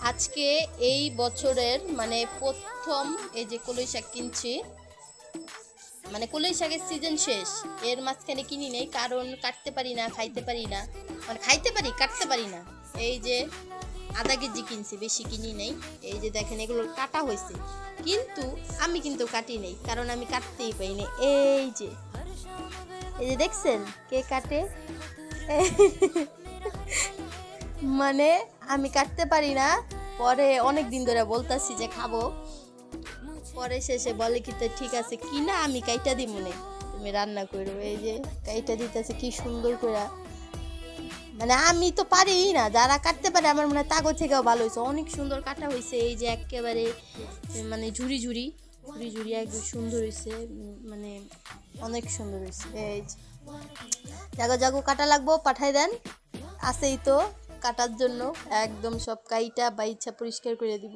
আজকে এই বছরের মানে প্রথম এই যে কলই শাক কিনছি, মানে কলই শাকের সিজন শেষ। এর মাঝখানে কিনি নেই, কারণ কাটতে পারি না, খাইতে পারি না। মানে খাইতে পারি, কাটতে পারি না। এই যে আধা কেজি কিনছি, বেশি কিনি নেই। এই যে দেখেন এগুলো কাটা হয়েছে, কিন্তু আমি কিন্তু কাটি নেই, কারণ আমি কাটতেই পাই না। এই যে দেখছেন কে কাটে। মানে আমি কাটতে পারি না। পরে অনেক দিন ধরে বলতাছি যে খাবো, পরে শেষে বলে কি তো ঠিক আছে কিনা আমি কাইটা দিব মনে, তুমি রান্না করো। এই যে কাইটা দিতেছে কি সুন্দর করে। মানে আমি তো পারি না, যারা কাটতে পারে আমার মনে হয় তাগো থেকেও ভালো হয়েছে, অনেক সুন্দর কাটা হয়েছে। এই যে একেবারে মানে ঝুরি ঝুরি ঝুরি ঝুরি একদম সুন্দর হয়েছে, মানে অনেক সুন্দর হয়েছে। এই যে জাগো জাগো কাটা লাগবো, পাঠাই দেন, আছেই তো কাটার জন্য। একদম সব কাইটা বাইচ্ছা পরিষ্কার করে দিব।